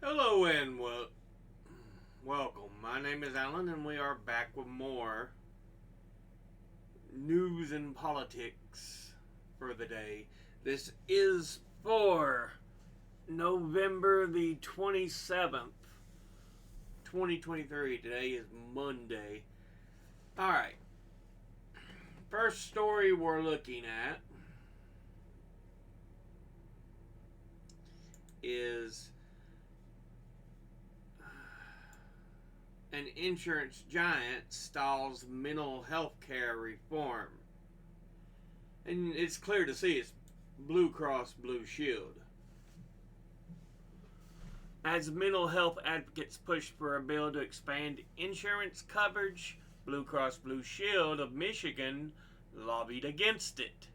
Hello and welcome. My name is Alan, and we are back with more news and politics for the day. This is for November the 27th, 2023. Today is Monday. Alright, first story we're looking at is an insurance giant stalls mental health care reform. And it's clear to see it's Blue Cross Blue Shield. As mental health advocates push for a bill to expand insurance coverage, Blue Cross Blue Shield of Michigan lobbied against it.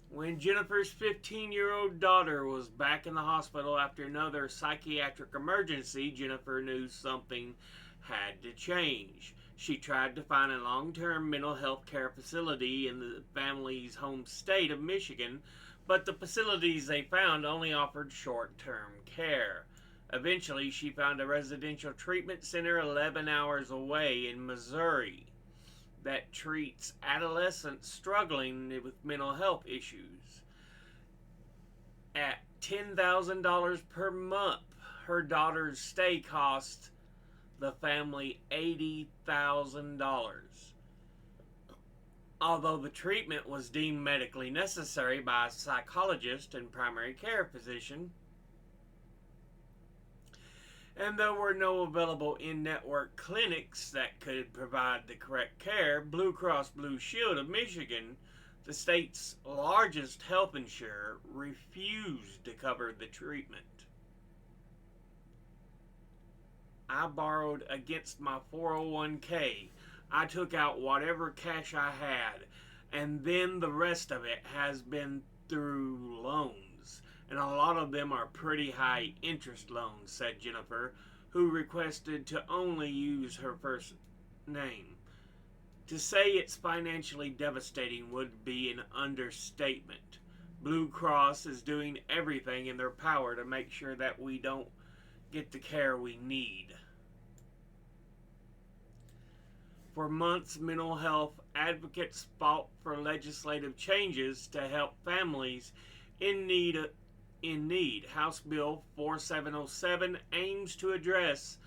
When Jennifer's 15-year-old daughter was back in the hospital after another psychiatric emergency, Jennifer knew something had to change. She tried to find a long-term mental health care facility in the family's home state of Michigan, but the facilities they found only offered short-term care. Eventually, she found a residential treatment center 11 hours away in Missouri that treats adolescents struggling with mental health issues. At $10,000 per month, her daughter's stay cost the family $80,000. Although the treatment was deemed medically necessary by a psychologist and primary care physician, and there were no available in-network clinics that could provide the correct care, Blue Cross Blue Shield of Michigan, the state's largest health insurer, refused to cover the treatment. I borrowed against my 401k. I took out whatever cash I had, and then the rest of it has been through loans. And a lot of them are pretty high interest loans, said Jennifer, who requested to only use her first name. To say it's financially devastating would be an understatement. Blue Cross is doing everything in their power to make sure that we don't get the care we need. For months, mental health advocates fought for legislative changes to help families in need. House Bill 4707 aims to address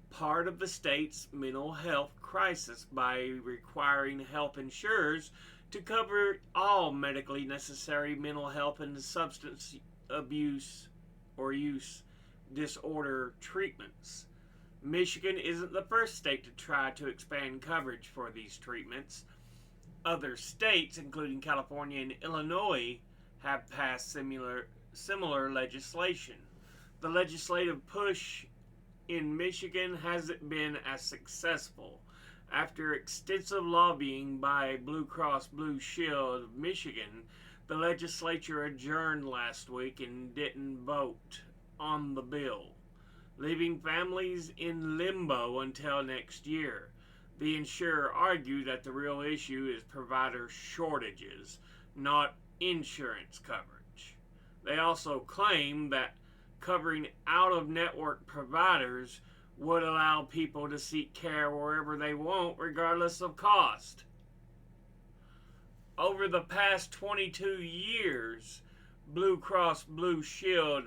part of the state's mental health crisis by requiring health insurers to cover all medically necessary mental health and substance abuse or use disorder treatments. Michigan isn't the first state to try to expand coverage for these treatments. Other states, including California and Illinois, have passed similar legislation. The legislative push in Michigan hasn't been as successful. After extensive lobbying by Blue Cross Blue Shield of Michigan, the legislature adjourned last week and didn't vote on the bill, leaving families in limbo until next year. The insurer argued that the real issue is provider shortages, not insurance coverage. They also claim that covering out-of-network providers would allow people to seek care wherever they want, regardless of cost. Over the past 22 years, Blue Cross Blue Shield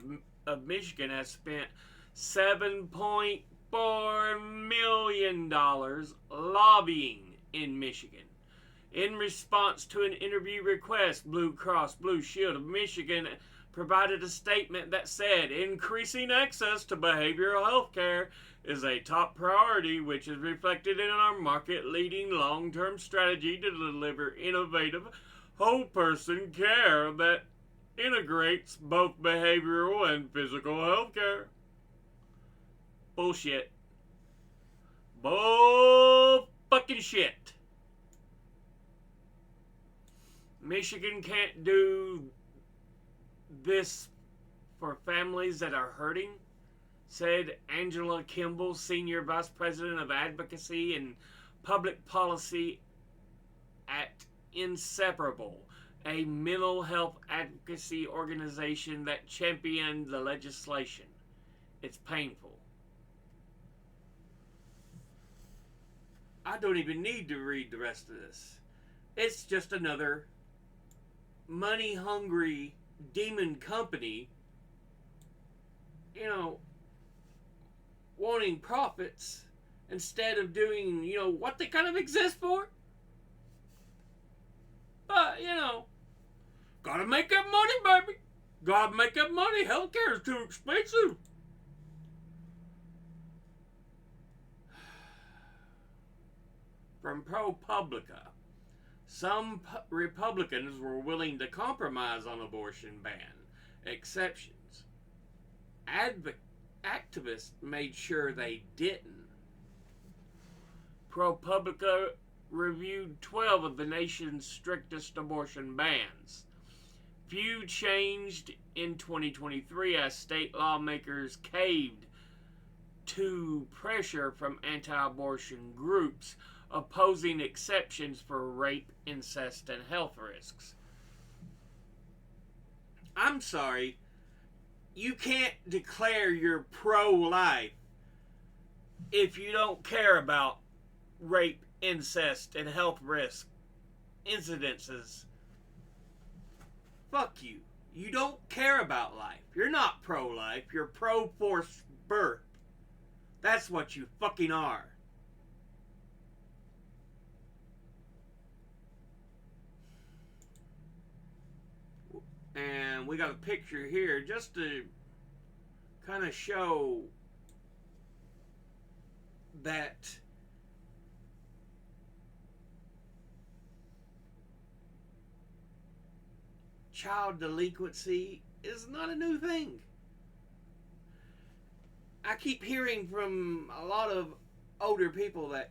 of Michigan has spent $7.4 million lobbying in Michigan. In response to an interview request, Blue Cross Blue Shield of Michigan provided a statement that said increasing access to behavioral health care is a top priority, which is reflected in our market-leading long-term strategy to deliver innovative whole-person care that integrates both behavioral and physical health care. Bullshit. Bull fucking shit. Michigan can't do this for families that are hurting, said Angela Kimball, Senior Vice President of Advocacy and Public Policy at Inseparable, a mental health advocacy organization that championed the legislation. It's painful. I don't even need to read the rest of this. It's just another money hungry demon company, wanting profits instead of doing, what they kind of exist for. But, gotta make that money, baby. Gotta make that money. Healthcare is too expensive. From ProPublica, some Republicans were willing to compromise on abortion ban exceptions. Activists made sure they didn't. ProPublica reviewed 12 of the nation's strictest abortion bans. Few changed in 2023 as state lawmakers caved to pressure from anti-abortion groups opposing exceptions for rape, incest, and health risks. I'm sorry, you can't declare you're pro-life if you don't care about rape, incest, and health risk incidences. Fuck you. You don't care about life. You're not pro-life. You're pro-forced birth. That's what you fucking are. And we got a picture here just to kind of show that child delinquency is not a new thing. I keep hearing from a lot of older people that,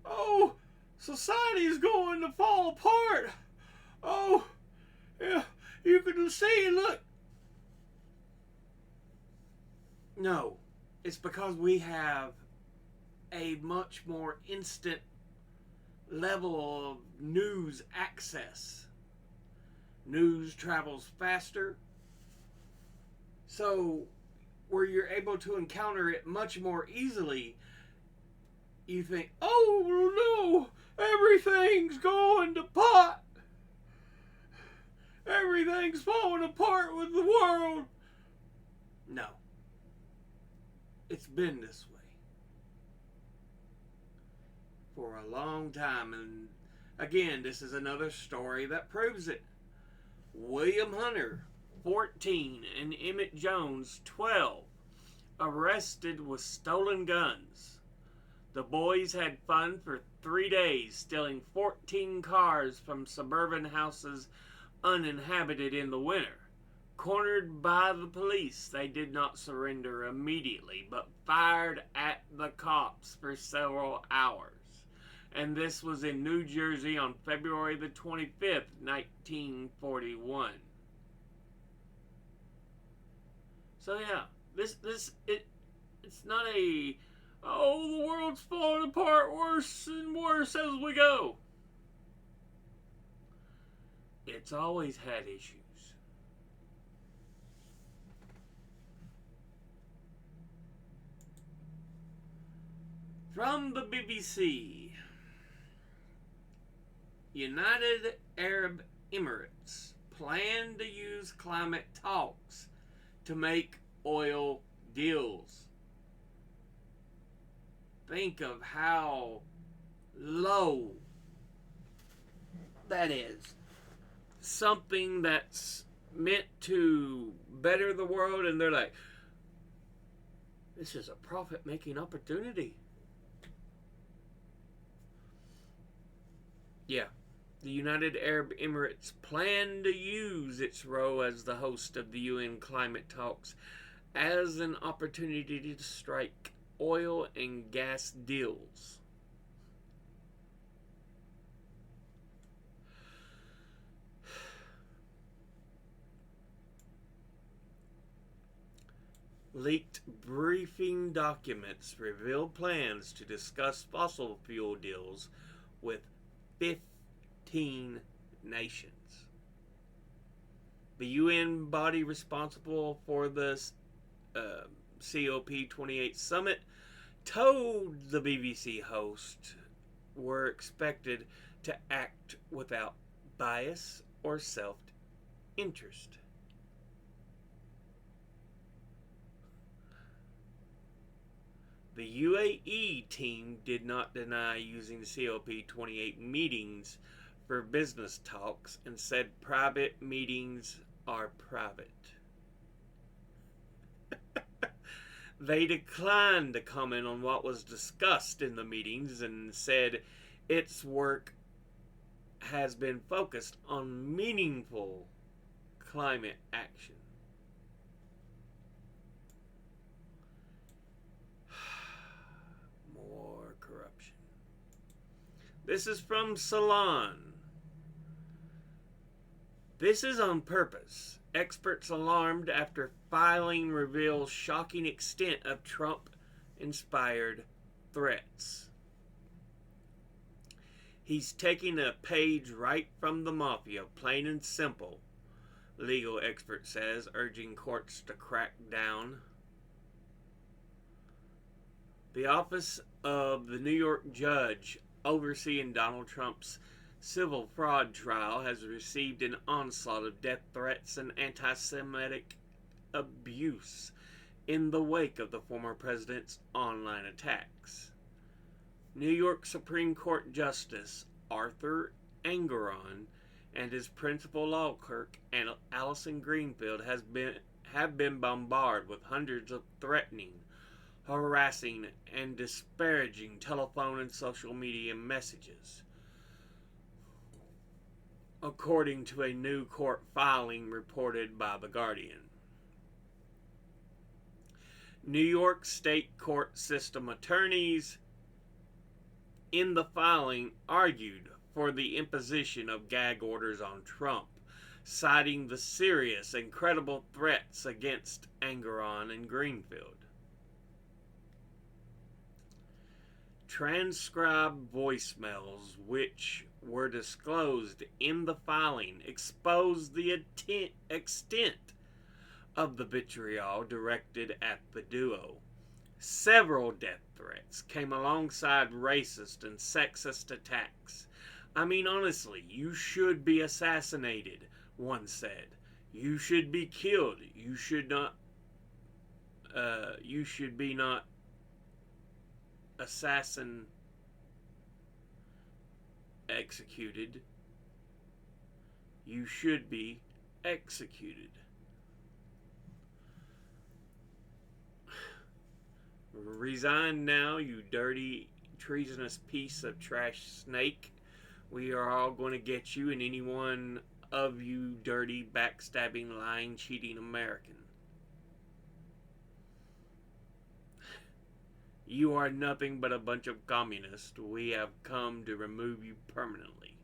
oh, society is going to fall apart. Oh, yeah, you can see, look. No, it's because we have a much more instant level of news access. News travels faster, so where you're able to encounter it much more easily, you think, oh no, everything's going to pot. Everything's falling apart with the world. No. It's been this way for a long time, and again, this is another story that proves it. William Hunter, 14, and Emmett Jones, 12, arrested with stolen guns. The boys had fun for 3 days, stealing 14 cars from suburban houses uninhabited in the winter. Cornered by the police, they did not surrender immediately, but fired at the cops for several hours. And this was in New Jersey on February the 25th, 1941. So yeah, it's not a, oh, the world's falling apart worse and worse as we go. It's always had issues. From the BBC, United Arab Emirates plan to use climate talks to make oil deals. Think of how low that is. Something that's meant to better the world, and they're like, this is a profit-making opportunity. Yeah. The United Arab Emirates plan to use its role as the host of the UN climate talks as an opportunity to strike oil and gas deals. Leaked briefing documents reveal plans to discuss fossil fuel deals with 15 nations. The UN body responsible for the COP28 summit told the BBC host were expected to act without bias or self interest. The UAE team did not deny using the COP28 meetings for business talks and said private meetings are private. They declined to comment on what was discussed in the meetings and said its work has been focused on meaningful climate action. More corruption. This is from Salon. This is on purpose. Experts alarmed after filing reveals shocking extent of Trump-inspired threats. He's taking a page right from the mafia, plain and simple, legal expert says, urging courts to crack down. The office of the New York judge overseeing Donald Trump's civil fraud trial has received an onslaught of death threats and anti-Semitic abuse in the wake of the former president's online attacks. New York Supreme Court Justice Arthur Engoron and his principal law clerk Allison Greenfield have been bombarded with hundreds of threatening, harassing, and disparaging telephone and social media messages, according to a new court filing reported by The Guardian. New York State court system attorneys in the filing argued for the imposition of gag orders on Trump, citing the serious and credible threats against Engoron and Greenfield. Transcribed voicemails, which were disclosed in the filing, exposed the extent of the vitriol directed at the duo. Several death threats came alongside racist and sexist attacks. I mean, honestly, you should be assassinated, one said. You should be killed. You should be not assassin executed. You should be executed. Resign now, you dirty, treasonous piece of trash snake. We are all going to get you and any one of you dirty, backstabbing, lying, cheating American. You are nothing but a bunch of communists. We have come to remove you permanently.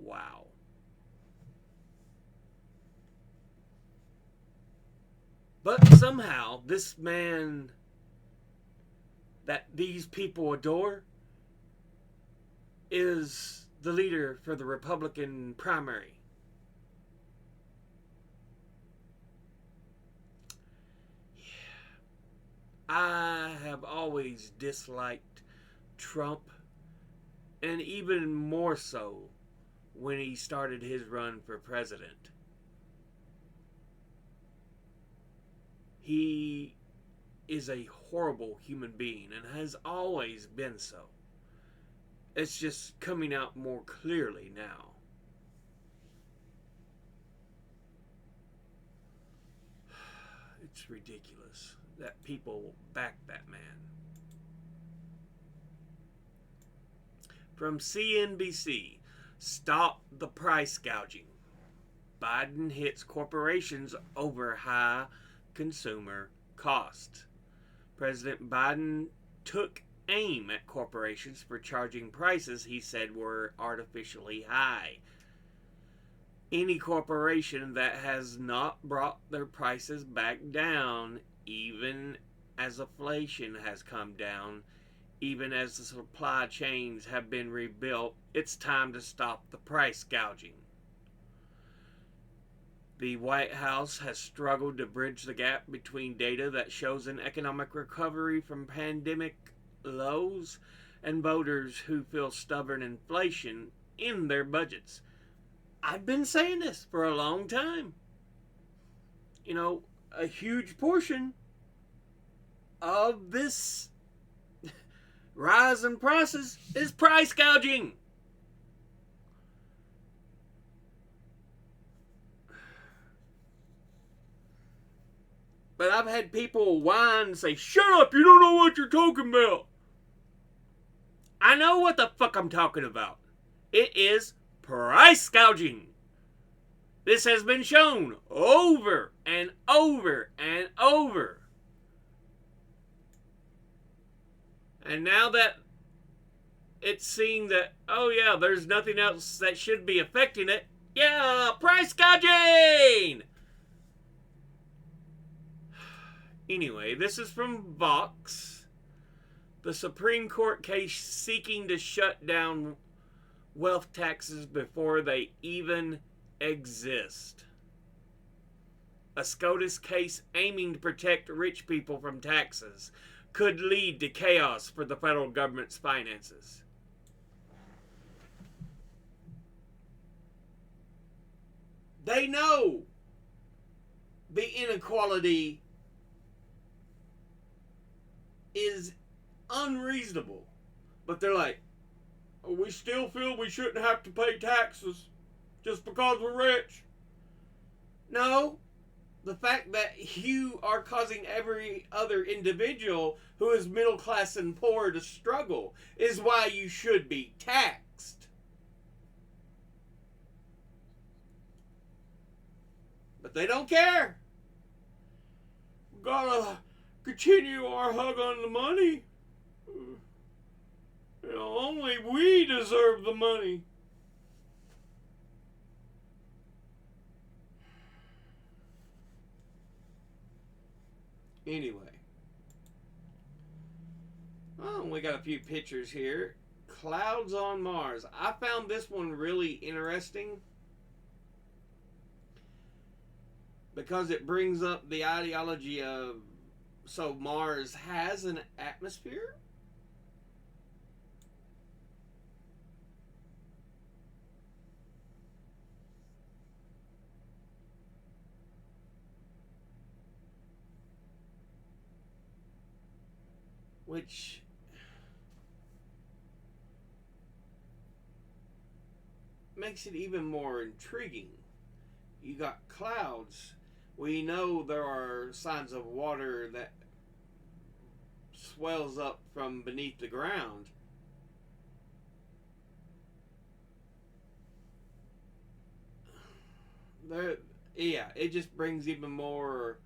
Wow. But somehow, this man that these people adore is the leader for the Republican primary. I have always disliked Trump, and even more so when he started his run for president. He is a horrible human being and has always been so. It's just coming out more clearly now. It's ridiculous that people back that man. From CNBC, stop the price gouging. Biden hits corporations over high consumer cost. President Biden took aim at corporations for charging prices he said were artificially high. Any corporation that has not brought their prices back down, even as inflation has come down, even as the supply chains have been rebuilt, it's time to stop the price gouging. The White House has struggled to bridge the gap between data that shows an economic recovery from pandemic lows and voters who feel stubborn inflation in their budgets. I've been saying this for a long time. You know, a huge portion of this rise in prices is price gouging. But I've had people whine and say, "Shut up, you don't know what you're talking about." I know what the fuck I'm talking about. It is price gouging. This has been shown over and over and over. And now that it's seen that, oh yeah, there's nothing else that should be affecting it, yeah, price gouging! Anyway, this is from Vox. The Supreme Court case seeking to shut down wealth taxes before they even exist. A SCOTUS case aiming to protect rich people from taxes could lead to chaos for the federal government's finances. They know the inequality is unreasonable, but they're like, oh, we still feel we shouldn't have to pay taxes just because we're rich. No, the fact that you are causing every other individual who is middle class and poor to struggle is why you should be taxed. But they don't care. We gotta continue our hug on the money. You know, only we deserve the money. Anyway. Oh, we got a few pictures here. Clouds on Mars. I found this one really interesting because it brings up the ideology of, so Mars has an atmosphere? Which makes it even more intriguing. You got clouds. We know there are signs of water that swells up from beneath the ground. Yeah, it just brings even more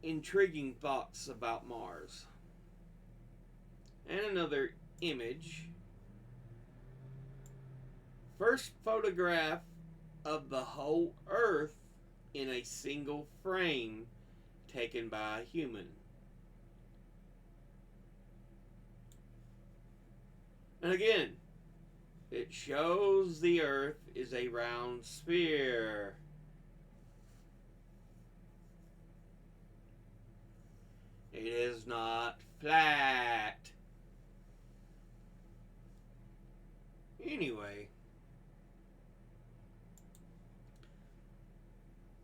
intriguing thoughts about Mars. And another image. First photograph of the whole Earth in a single frame taken by a human. And again, it shows the Earth is a round sphere. It is not flat. Anyway,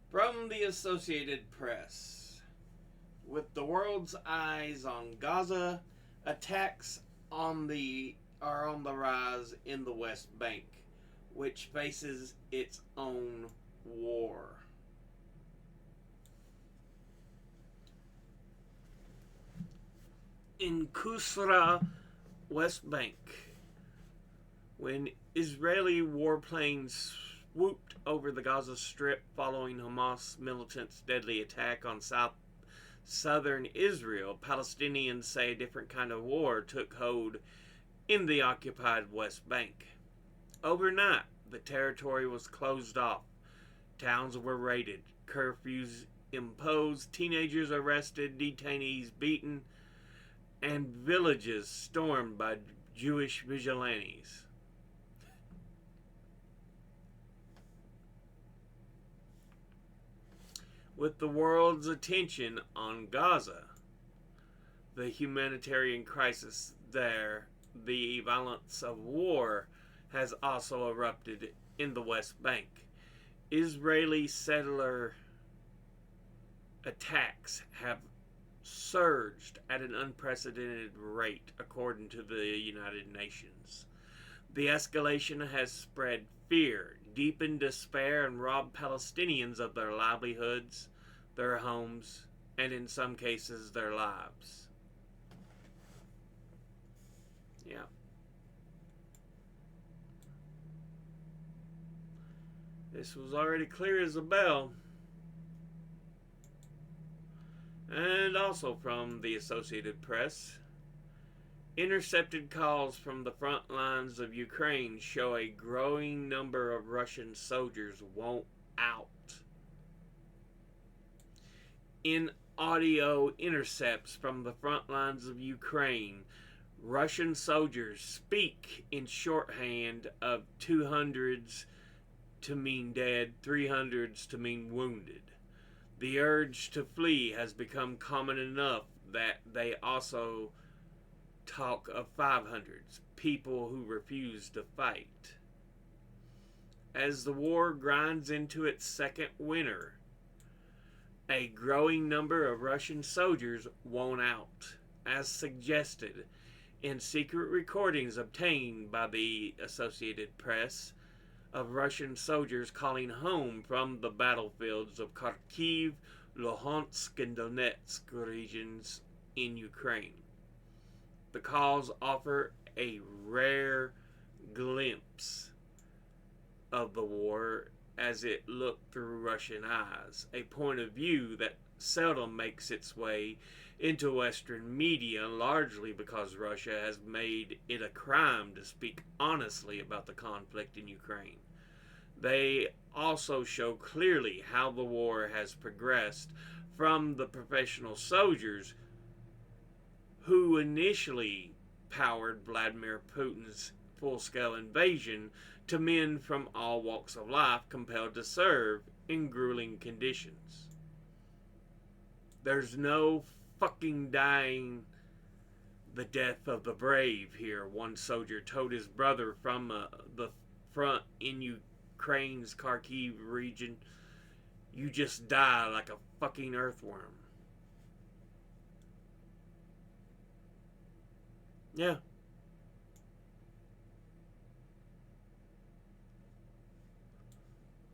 from the Associated Press, with the world's eyes on Gaza, attacks are on the rise in the West Bank, which faces its own war. In Qusra, West Bank, when Israeli warplanes swooped over the Gaza Strip following Hamas militants' deadly attack on southern Israel, Palestinians say a different kind of war took hold in the occupied West Bank. Overnight, the territory was closed off. Towns were raided, curfews imposed, teenagers arrested, detainees beaten, and villages stormed by Jewish vigilantes. with the world's attention on Gaza, the humanitarian crisis there, the violence of war has also erupted in the West Bank. Israeli settler attacks have surged at an unprecedented rate, according to the United Nations. The escalation has spread fear, deepened despair, and robbed Palestinians of their livelihoods, their homes, and in some cases, their lives. Yeah. This was already clear as a bell. And also from the Associated Press, intercepted calls from the front lines of Ukraine show a growing number of Russian soldiers won't out. In audio intercepts from the front lines of Ukraine, Russian soldiers speak in shorthand of 200s to mean dead, 300s to mean wounded. The urge to flee has become common enough that they also talk of 500s, people who refuse to fight. As the war grinds into its second winter, a growing number of Russian soldiers won't out, as suggested in secret recordings obtained by the Associated Press of Russian soldiers calling home from the battlefields of Kharkiv, Luhansk, and Donetsk regions in Ukraine. The calls offer a rare glimpse of the war as it looked through Russian eyes, a point of view that seldom makes its way into Western media, largely because Russia has made it a crime to speak honestly about the conflict in Ukraine. They also show clearly how the war has progressed from the professional soldiers who initially powered Vladimir Putin's full-scale invasion to men from all walks of life compelled to serve in grueling conditions. There's no fucking dying the death of the brave here, one soldier told his brother from the front in Ukraine's Kharkiv region. You just die like a fucking earthworm. Yeah.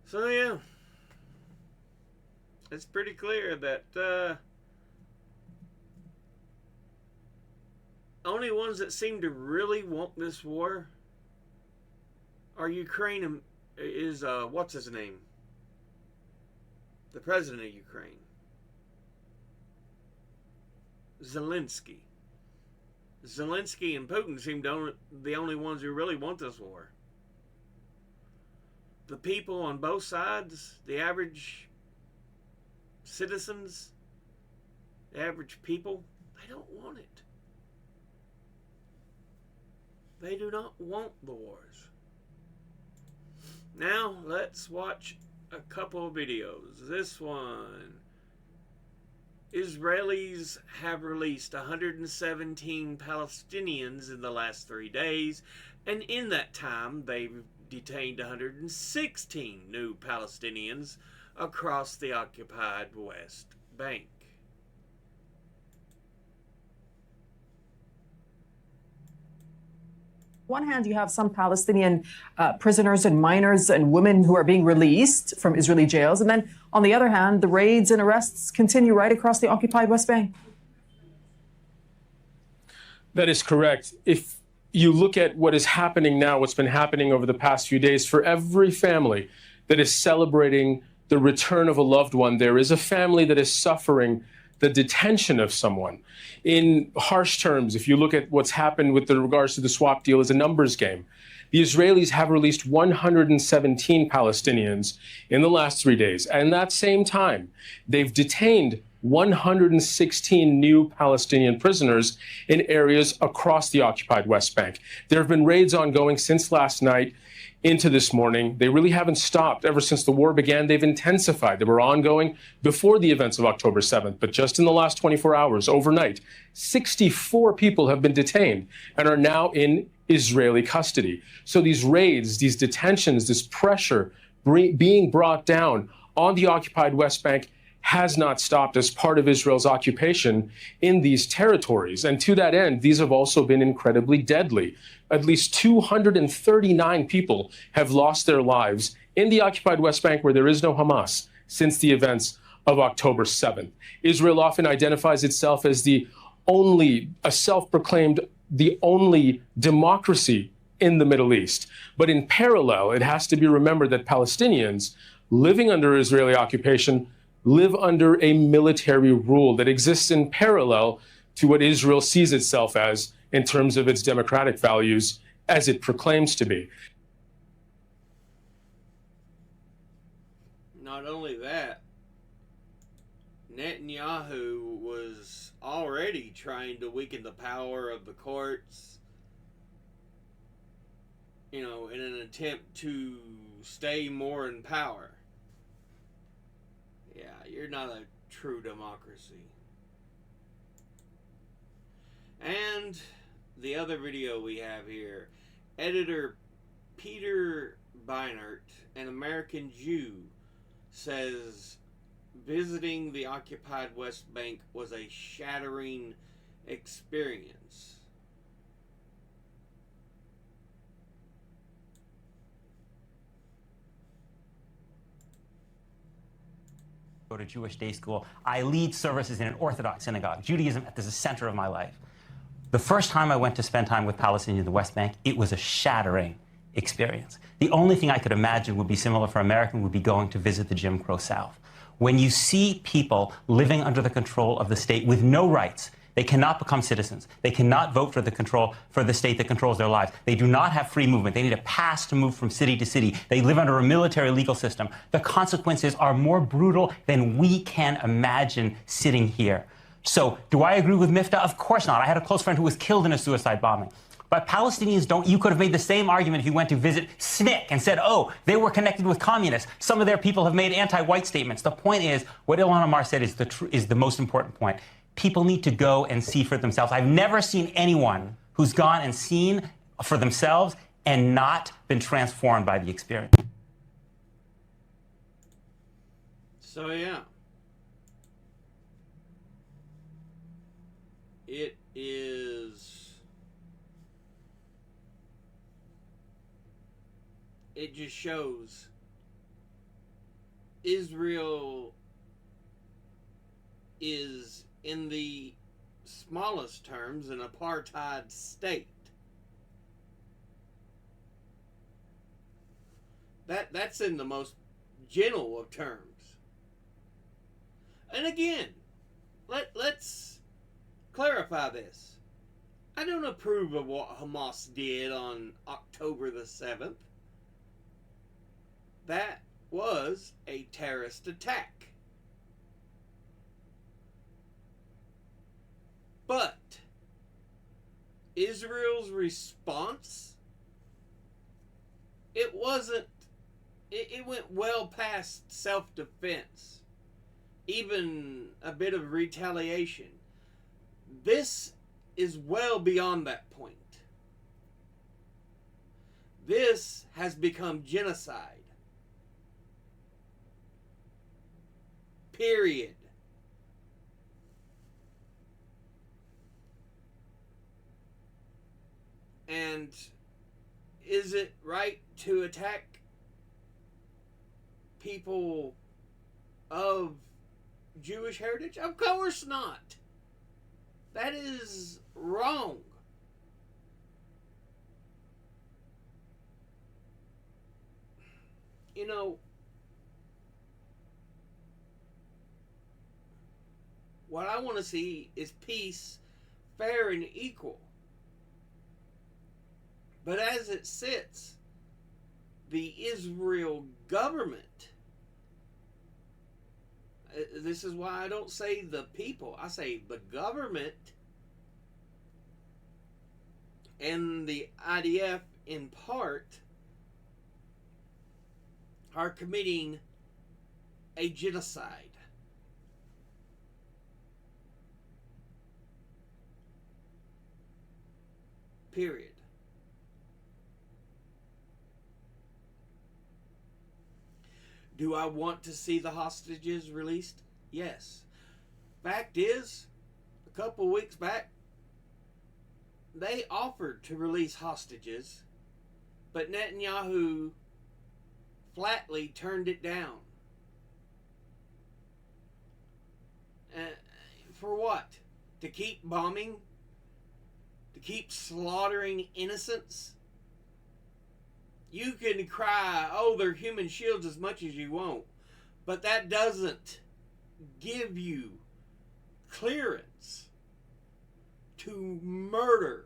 So yeah, it's pretty clear that only ones that seem to really want this war are Ukraine. Is what's his name? The president of Ukraine, Zelensky. Zelensky and Putin seem to the only ones who really want this war. The people on both sides, the average citizens, the average people, they don't want it. They do not want the wars. Now, let's watch a couple of videos. This one. Israelis have released 117 Palestinians in the last 3 days, and in that time, they've detained 116 new Palestinians across the occupied West Bank. On one hand, you have some Palestinian prisoners and minors and women who are being released from Israeli jails. And then on the other hand, the raids and arrests continue right across the occupied West Bank. That is correct. If you look at what is happening now, what's been happening over the past few days, for every family that is celebrating the return of a loved one, there is a family that is suffering the detention of someone. In harsh terms, if you look at what's happened with regards to the swap deal as a numbers game, the Israelis have released 117 Palestinians in the last 3 days. And in that same time, they've detained 116 new Palestinian prisoners in areas across the occupied West Bank. There have been raids ongoing since last night into this morning. They really haven't stopped ever since the war began. They've intensified. They were ongoing before the events of October 7th, but just in the last 24 hours, overnight, 64 people have been detained and are now in Israeli custody. So these raids, these detentions, this pressure being brought down on the occupied West Bank has not stopped as part of Israel's occupation in these territories. And to that end, these have also been incredibly deadly. At least 239 people have lost their lives in the occupied West Bank, where there is no Hamas, since the events of October 7th. Israel often identifies itself as the only democracy in the Middle East. But in parallel, it has to be remembered that Palestinians living under Israeli occupation live under a military rule that exists in parallel to what Israel sees itself as in terms of its democratic values, as it proclaims to be. Not only that, Netanyahu was already trying to weaken the power of the courts, in an attempt to stay more in power. Yeah, you're not a true democracy. And the other video we have here, editor Peter Beinart, an American Jew, says visiting the occupied West Bank was a shattering experience. Go to Jewish day school. I lead services in an Orthodox synagogue. Judaism is the center of my life. The first time I went to spend time with Palestinians in the West Bank, it was a shattering experience. The only thing I could imagine would be similar for American would be going to visit the Jim Crow South. When you see people living under the control of the state with no rights, they cannot become citizens. They cannot vote for the state that controls their lives. They do not have free movement. They need a pass to move from city to city. They live under a military legal system. The consequences are more brutal than we can imagine sitting here. So, do I agree with Miftah? Of course not. I had a close friend who was killed in a suicide bombing. But Palestinians don't. You could have made the same argument if you went to visit SNCC and said, oh, they were connected with communists. Some of their people have made anti-white statements. The point is, what Ilhan Omar said is the most important point. People need to go and see for themselves. I've never seen anyone who's gone and seen for themselves and not been transformed by the experience. So, yeah. It just shows Israel is, in the smallest terms, an apartheid state. That's in the most gentle of terms. And again, let's clarify this. I don't approve of what Hamas did on October the 7th. That was a terrorist attack. But Israel's response, it went well past self-defense, even a bit of retaliation. This is well beyond that point. This has become genocide. Period. And is it right to attack people of Jewish heritage? Of course not. That is wrong. What I want to see is peace, fair and equal. But as it sits, the Israel government, this is why I don't say the people, I say the government and the IDF in part are committing a genocide. Period. Do I want to see the hostages released? Yes. Fact is, a couple weeks back, they offered to release hostages, but Netanyahu flatly turned it down. For what? To keep bombing? To keep slaughtering innocents? You can cry, oh, they're human shields as much as you want, but that doesn't give you clearance to murder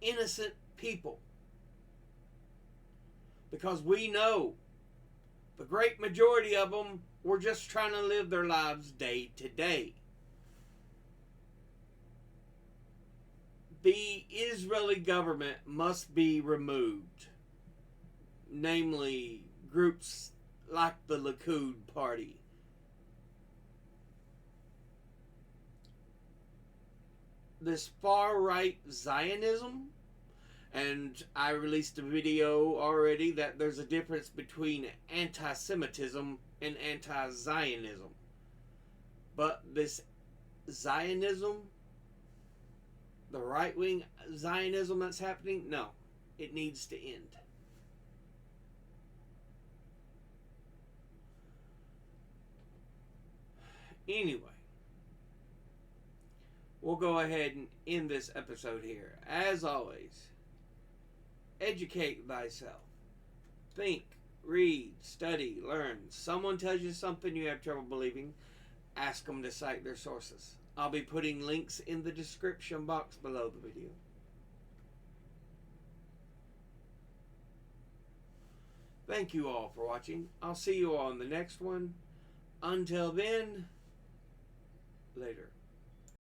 innocent people. Because we know the great majority of them were just trying to live their lives day to day. The Israeli government must be removed, namely groups like the Likud party. This far-right Zionism, and I released a video already that there's a difference between anti-Semitism and anti-Zionism. But this Zionism, the right-wing Zionism that's happening, no, it needs to end. Anyway, we'll go ahead and end this episode here. As always, educate thyself. Think, read, study, learn. Someone tells you something you have trouble believing, ask them to cite their sources. I'll be putting links in the description box below the video. Thank you all for watching. I'll see you all in the next one. Until then, later.